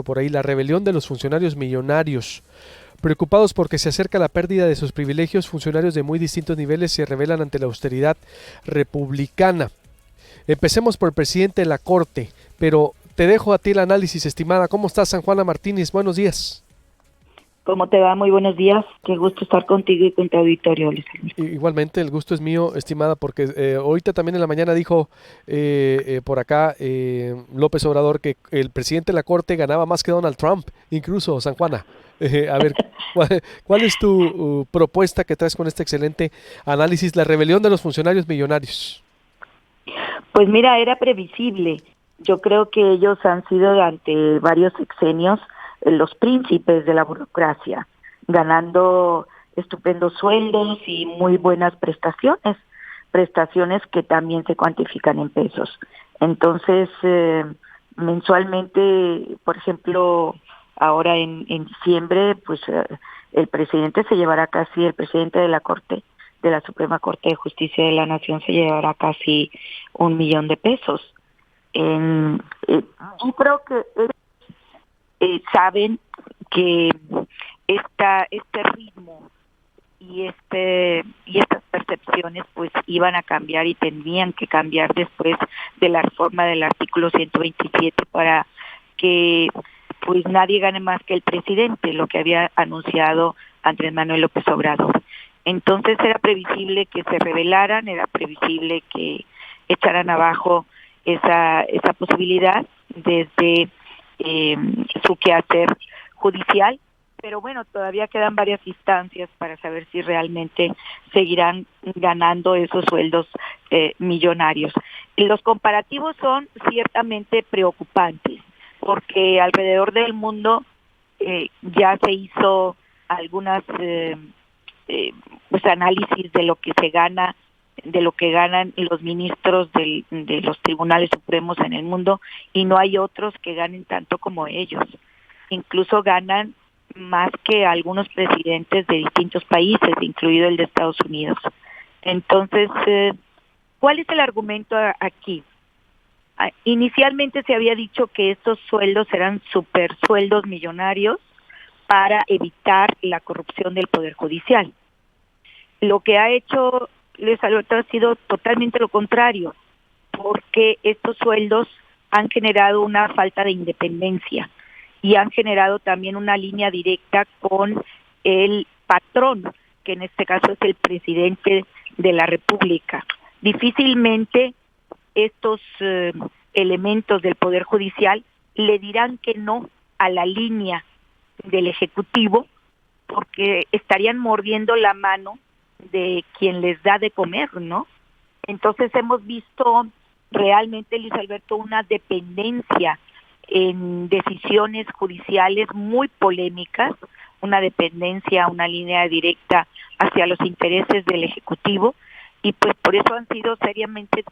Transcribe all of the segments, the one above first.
por ahí, la rebelión de los funcionarios millonarios. Preocupados porque se acerca la pérdida de sus privilegios, funcionarios de muy distintos niveles se rebelan ante la austeridad republicana. Empecemos por el presidente de la Corte, pero te dejo a ti el análisis, estimada. ¿Cómo estás, San Juana Martínez? Buenos días. ¿Cómo te va? Muy buenos días. Qué gusto estar contigo y con tu auditorio, Luis Alberto. Igualmente, el gusto es mío, estimada, porque ahorita también en la mañana dijo por acá López Obrador que el presidente de la Corte ganaba más que Donald Trump, incluso San Juana. A ver, ¿cuál es tu propuesta que traes con este excelente análisis? La rebelión de los funcionarios millonarios. Pues mira, era previsible. Yo creo que ellos han sido durante varios sexenios los príncipes de la burocracia, ganando estupendos sueldos y muy buenas prestaciones que también se cuantifican en pesos. Entonces, mensualmente, por ejemplo, ahora en diciembre, pues el presidente de la Corte, de la Suprema Corte de Justicia de la Nación, se llevará casi 1 millón de pesos. Yo creo que saben que este ritmo y estas percepciones pues iban a cambiar y tenían que cambiar después de la reforma del artículo 127 para que pues nadie gane más que el presidente, lo que había anunciado Andrés Manuel López Obrador. Entonces era previsible que se rebelaran, era previsible que echaran abajo esa posibilidad desde su quehacer judicial, pero bueno, todavía quedan varias instancias para saber si realmente seguirán ganando esos sueldos millonarios. Y los comparativos son ciertamente preocupantes, porque alrededor del mundo ya se hizo algunas pues análisis de lo que se gana, de lo que ganan los ministros de los tribunales supremos en el mundo, y no hay otros que ganen tanto como ellos. Incluso ganan más que algunos presidentes de distintos países, incluido el de Estados Unidos. Entonces, ¿cuál es el argumento aquí? Inicialmente se había dicho que estos sueldos eran super sueldos millonarios para evitar la corrupción del Poder Judicial. Lo que ha hecho Luis Alberto ha sido totalmente lo contrario, porque estos sueldos han generado una falta de independencia y han generado también una línea directa con el patrón, que en este caso es el presidente de la República. Difícilmente estos elementos del Poder Judicial le dirán que no a la línea del Ejecutivo, porque estarían mordiendo la mano de quien les da de comer, ¿no? Entonces hemos visto realmente, Luis Alberto, una dependencia en decisiones judiciales muy polémicas, una dependencia, una línea directa hacia los intereses del Ejecutivo, y pues por eso han sido seriamente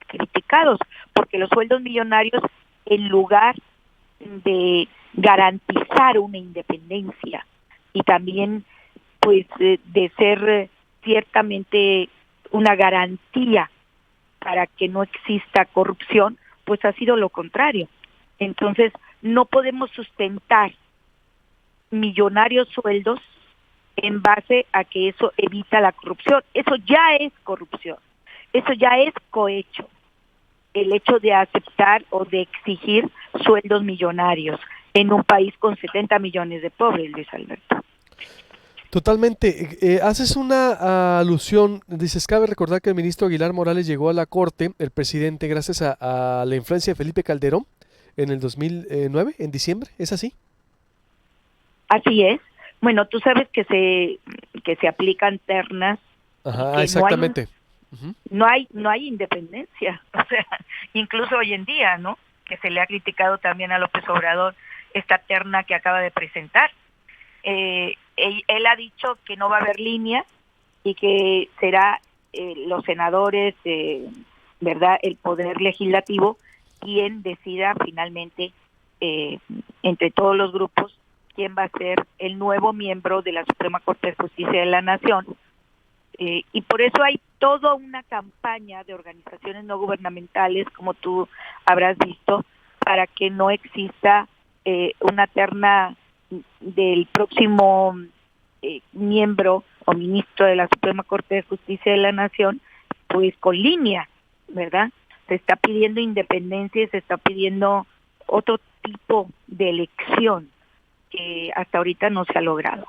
criticados, porque los sueldos millonarios, en lugar de garantizar una independencia y también pues de ser ciertamente una garantía para que no exista corrupción, pues ha sido lo contrario. Entonces, no podemos sustentar millonarios sueldos en base a que eso evita la corrupción. Eso ya es corrupción, eso ya es cohecho, el hecho de aceptar o de exigir sueldos millonarios en un país con 70 millones de pobres, Luis Alberto. Totalmente. Haces una alusión, dices, cabe recordar que el ministro Aguilar Morales llegó a la Corte, el presidente, gracias a la influencia de Felipe Calderón en el 2009, en diciembre, ¿es así? Así es. Bueno, tú sabes que se aplican ternas y Ajá, que exactamente. Ujú. no hay independencia. O sea, incluso hoy en día, ¿no? Que se le ha criticado también a López Obrador esta terna que acaba de presentar. Él ha dicho que no va a haber línea y que será los senadores, verdad, el poder legislativo quien decida finalmente entre todos los grupos quién va a ser el nuevo miembro de la Suprema Corte de Justicia de la Nación. Y por eso hay toda una campaña de organizaciones no gubernamentales, como tú habrás visto, para que no exista una terna del próximo miembro o ministro de la Suprema Corte de Justicia de la Nación, pues con línea, ¿verdad? Se está pidiendo independencia y se está pidiendo otro tipo de elección que hasta ahorita no se ha logrado.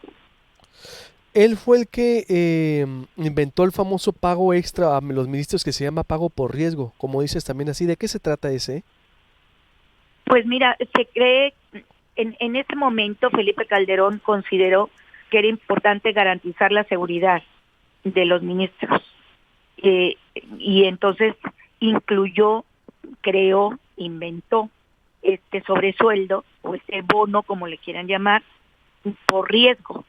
Él fue el que inventó el famoso pago extra a los ministros que se llama pago por riesgo, como dices también así. ¿De qué se trata ese? Pues mira, se cree, en ese momento Felipe Calderón consideró que era importante garantizar la seguridad de los ministros. Y entonces incluyó, creó, inventó este sobresueldo o este bono, como le quieran llamar, por riesgo,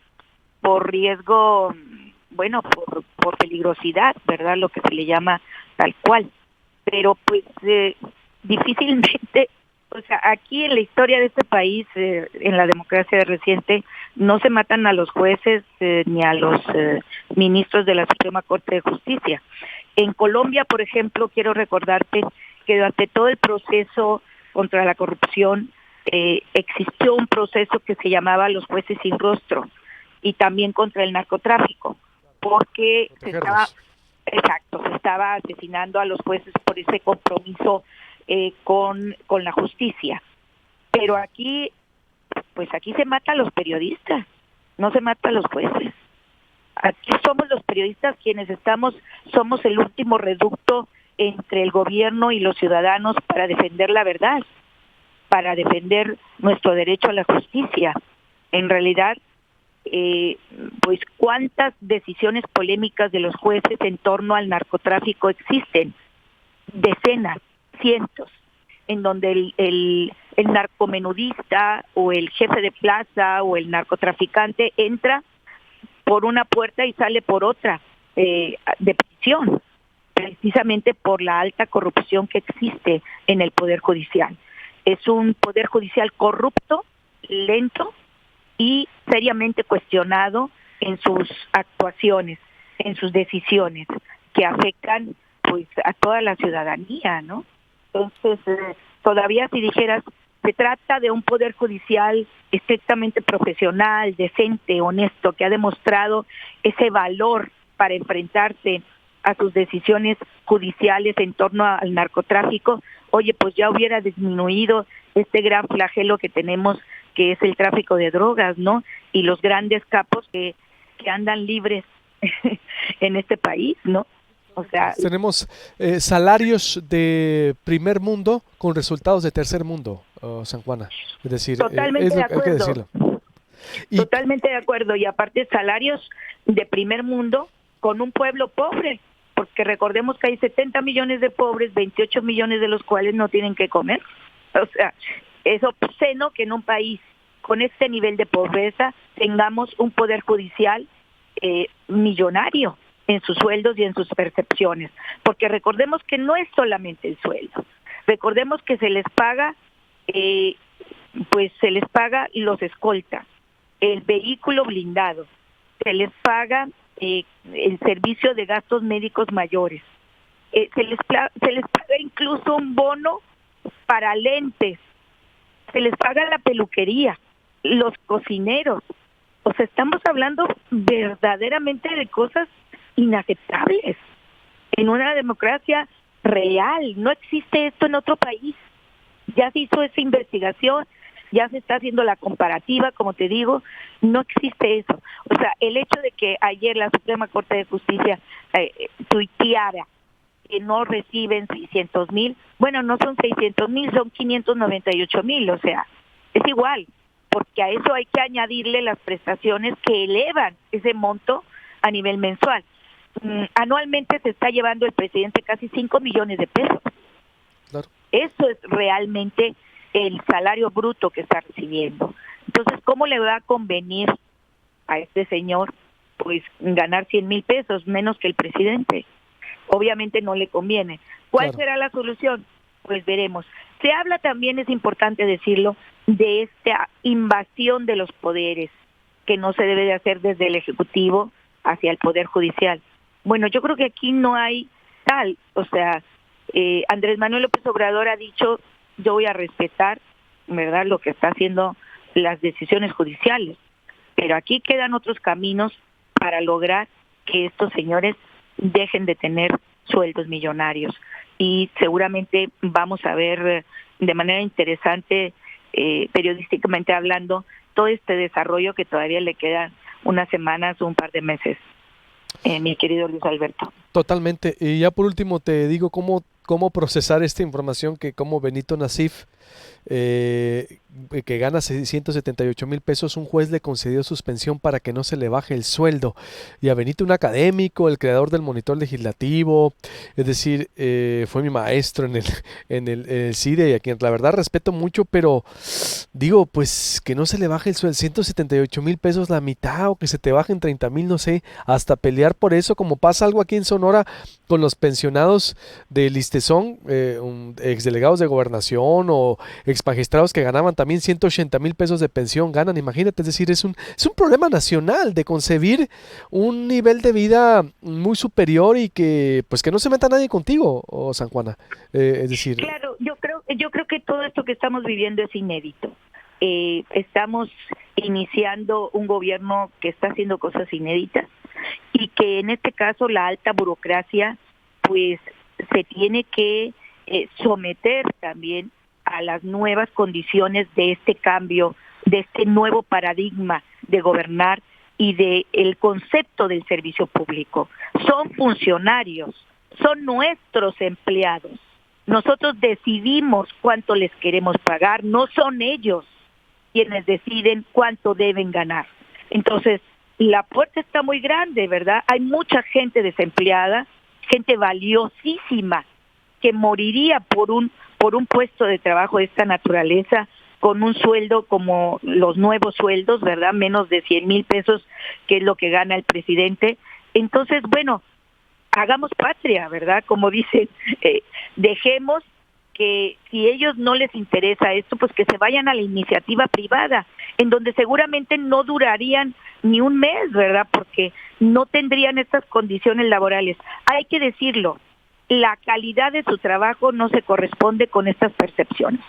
bueno, por peligrosidad, ¿verdad? Lo que se le llama tal cual. Pero pues difícilmente, o sea, aquí en la historia de este país, en la democracia reciente, no se matan a los jueces ni a los ministros de la Suprema Corte de Justicia. En Colombia, por ejemplo, quiero recordarte que durante todo el proceso contra la corrupción existió un proceso que se llamaba los jueces sin rostro, y también contra el narcotráfico, porque se estaba asesinando a los jueces por ese compromiso con la justicia. Pero aquí, pues aquí se mata a los periodistas, no se mata a los jueces. Aquí somos los periodistas quienes somos el último reducto entre el gobierno y los ciudadanos para defender la verdad, para defender nuestro derecho a la justicia. En realidad, pues cuántas decisiones polémicas de los jueces en torno al narcotráfico existen, decenas, cientos, en donde el narcomenudista o el jefe de plaza o el narcotraficante entra por una puerta y sale por otra de prisión, precisamente por la alta corrupción que existe en el Poder Judicial. Es un Poder Judicial corrupto, lento y seriamente cuestionado en sus actuaciones, en sus decisiones, que afectan pues a toda la ciudadanía, ¿no? Entonces, todavía si dijeras, se trata de un Poder Judicial estrictamente profesional, decente, honesto, que ha demostrado ese valor para enfrentarse a sus decisiones judiciales en torno al narcotráfico, oye, pues ya hubiera disminuido este gran flagelo que tenemos, que es el tráfico de drogas, ¿no? Y los grandes capos que andan libres en este país, ¿no? O sea, tenemos salarios de primer mundo con resultados de tercer mundo, San Juana. Es decir, totalmente de acuerdo. hay que decirlo. Totalmente de acuerdo. Y aparte salarios de primer mundo con un pueblo pobre, porque recordemos que hay 70 millones de pobres, 28 millones de los cuales no tienen que comer. O sea, es obsceno que en un país con este nivel de pobreza tengamos un poder judicial millonario en sus sueldos y en sus percepciones, porque recordemos que no es solamente el sueldo, recordemos que se les paga, pues se les paga los escoltas, el vehículo blindado, se les paga el servicio de gastos médicos mayores, se les paga incluso un bono para lentes, se les paga la peluquería, los cocineros. O sea, estamos hablando verdaderamente de cosas inaceptables. En una democracia real, no existe esto en otro país. Ya se hizo esa investigación, ya se está haciendo la comparativa, como te digo, no existe eso. O sea, el hecho de que ayer la Suprema Corte de Justicia tuiteara que no reciben 600,000, bueno, no son 600,000, son 598,000, o sea, es igual, porque a eso hay que añadirle las prestaciones que elevan ese monto a nivel mensual. Anualmente se está llevando el presidente casi 5 millones de pesos. Claro. Eso es realmente el salario bruto que está recibiendo. Entonces, ¿cómo le va a convenir a este señor pues ganar 100,000 pesos menos que el presidente? Obviamente no le conviene. ¿Cuál será la solución? Pues veremos. Se habla también, es importante decirlo, de esta invasión de los poderes que no se debe de hacer desde el Ejecutivo hacia el Poder Judicial. Bueno, yo creo que aquí no hay tal, o sea, Andrés Manuel López Obrador ha dicho, yo voy a respetar ¿verdad?, lo que está haciendo las decisiones judiciales. Pero aquí quedan otros caminos para lograr que estos señores dejen de tener sueldos millonarios. Y seguramente vamos a ver de manera interesante, periodísticamente hablando, todo este desarrollo que todavía le quedan unas semanas o un par de meses, mi querido Luis Alberto. Totalmente. Y ya por último te digo cómo procesar esta información que como Benito Nasif, que gana 678,000 pesos, un juez le concedió suspensión para que no se le baje el sueldo. Y a Benito, un académico, el creador del monitor legislativo, es decir, fue mi maestro en el CIDE, y a quien la verdad respeto mucho, pero digo, pues que no se le baje el sueldo, 178,000 pesos la mitad, o que se te bajen 30,000, no sé, hasta pelear por eso, como pasa algo aquí en Sonora con los pensionados de Listezón, exdelegados de gobernación o exmagistrados que ganaban también 180,000 pesos de pensión, ganan, imagínate, es decir, es un problema nacional de concebir un nivel de vida muy superior y que pues que no se meta nadie contigo, o San Juana, es decir... Claro, yo creo que todo esto que estamos viviendo es inédito. Estamos iniciando un gobierno que está haciendo cosas inéditas y que en este caso la alta burocracia pues se tiene que someter también a las nuevas condiciones de este cambio, de este nuevo paradigma de gobernar y de el concepto del servicio público. Son funcionarios, son nuestros empleados. Nosotros decidimos cuánto les queremos pagar, no son ellos quienes deciden cuánto deben ganar. Entonces, la puerta está muy grande, ¿verdad? Hay mucha gente desempleada, gente valiosísima que moriría por un puesto de trabajo de esta naturaleza, con un sueldo como los nuevos sueldos, ¿verdad? Menos de 100,000 pesos, que es lo que gana el presidente. Entonces, bueno, hagamos patria, ¿verdad? Como dicen, dejemos que si ellos no les interesa esto, pues que se vayan a la iniciativa privada, en donde seguramente no durarían ni un mes, ¿verdad? Porque no tendrían estas condiciones laborales. Hay que decirlo, la calidad de su trabajo no se corresponde con estas percepciones.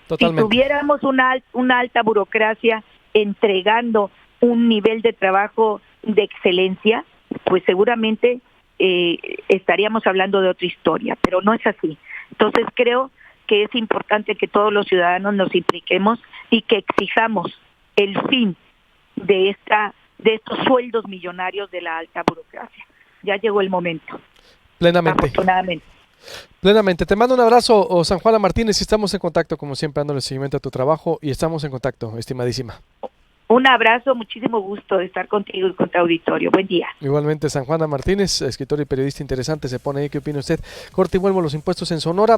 Totalmente. Si tuviéramos una alta burocracia entregando un nivel de trabajo de excelencia, pues seguramente estaríamos hablando de otra historia, pero no es así. Entonces creo que es importante que todos los ciudadanos nos impliquemos y que exijamos el fin de estos sueldos millonarios de la alta burocracia. Ya llegó el momento. Plenamente. Afortunadamente. Plenamente. Te mando un abrazo, San Juana Martínez, y estamos en contacto, como siempre, dándole seguimiento a tu trabajo, y estamos en contacto, estimadísima. Un abrazo, muchísimo gusto de estar contigo y con tu auditorio. Buen día. Igualmente, San Juana Martínez, escritor y periodista interesante, se pone ahí. ¿Qué opina usted? Corte y vuelvo, los impuestos en Sonora.